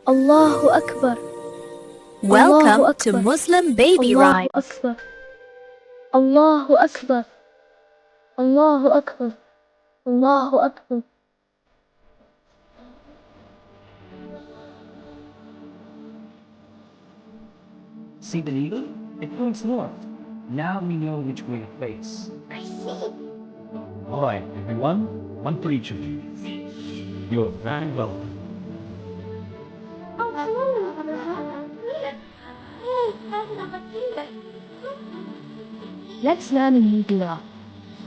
Allahu Akbar. Welcome Allahu to Akbar. Muslim Baby Allahu Rhyme. Akbar. Allahu Akbar. Allahu Akbar. Allahu Akbar. See the needle? It points north. Now we know which way to face. I see. Alright, everyone, one for each of you. You're very welcome. Let's learn a new dua.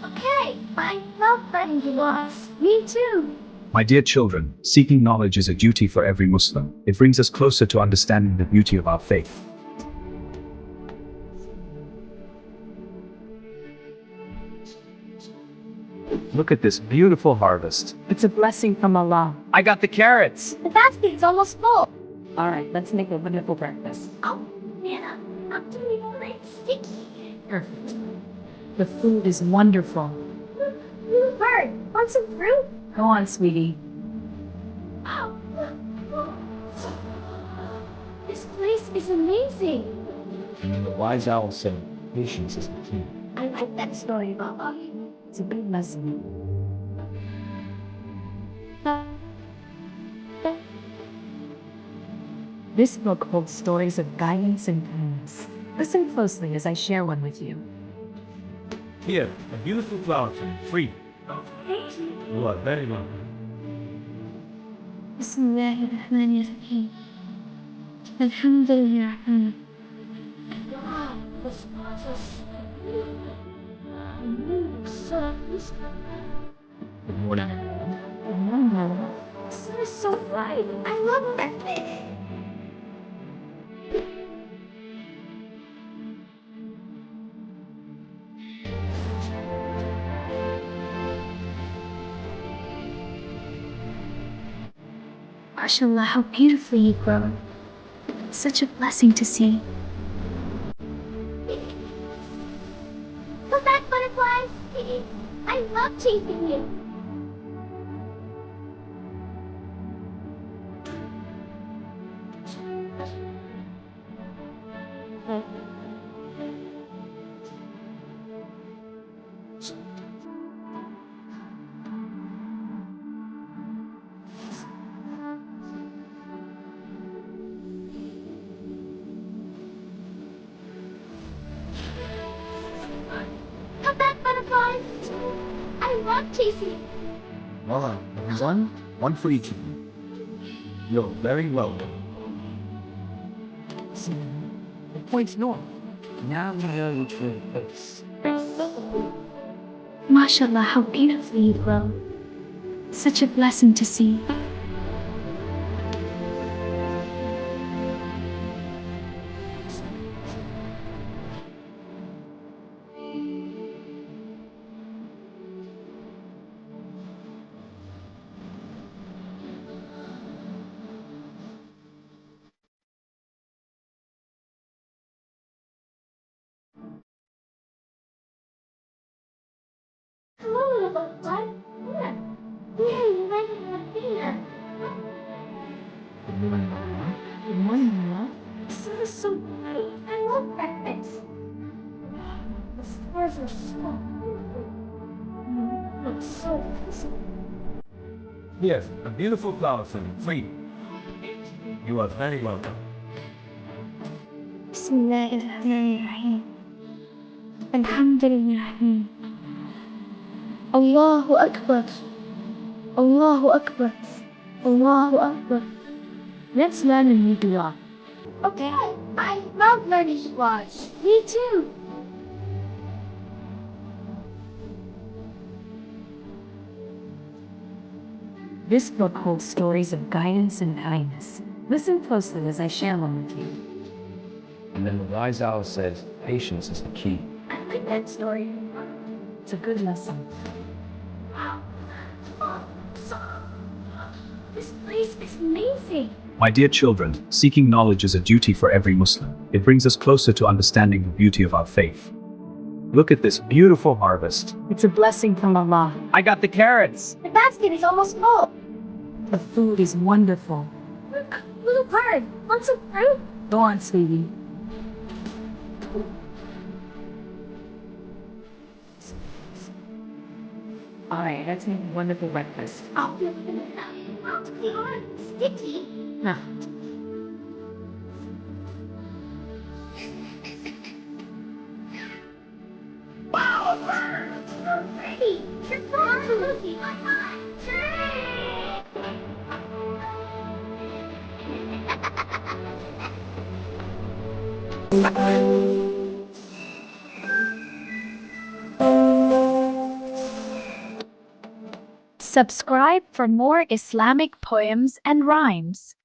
Okay, I love learning duas. Me too. My dear children, seeking knowledge is a duty for every Muslim. It brings us closer to understanding the beauty of our faith. Look at this beautiful harvest. It's a blessing from Allah. I got the carrots! The basket is almost full. All right, let's make a wonderful breakfast. Oh, man, I'm doing it sticky. Perfect. The food is wonderful. Little bird, want some fruit? Go on, sweetie. Oh. This place is amazing. And the wise owl said, patience is the key. I like that story, Baba. It's a good lesson. This book holds stories of guidance and kindness. Listen closely as I share one with you. Here, a beautiful flower tree, free. Thank you. You are very welcome. بسم الله الرحمن الرحيم الحمد لله. Wow, this is Good morning. the sun is so bright. I love breakfast. MashaAllah, how beautifully you grow. Such a blessing to see. Come back, butterflies. I love chasing you. Come back, butterflies. I love chasing you. Alright, everyone, one for each of you. You're very welcome. See, it points north. Now we know which way to face. MashaAllah, how beautifully you grow. Such a blessing to see. Hello, little butterfly. You like my finger. Good morning, everyone. Good morning, Mama. The sun is so bright. I love breakfast. The stars are so beautiful. It's so peaceful. Here, a beautiful flower tree, free. You are very welcome. بسم الله الرحمن الرحيم الحمد لله. الله أكبر. الله أكبر. الله أكبر. Let's learn a new dua. Okay, I love learning duas. Me too. This book holds stories of guidance and kindness. Listen closely as I share one with you. And then the wise owl says, patience is the key. I like that story. It's a good lesson. Wow. This place is amazing. My dear children, seeking knowledge is a duty for every Muslim. It brings us closer to understanding the beauty of our faith. Look at this beautiful harvest. It's a blessing from Allah. I got the carrots! The basket is almost full. The food is wonderful. Look, little card. Want some fruit? Go on, sweetie. All right, that's a wonderful breakfast. I'll feel it up. Not hard, sticky. Now, Wow, birds! So pretty. Your flowers are looking like mine. Subscribe for more Islamic poems and rhymes.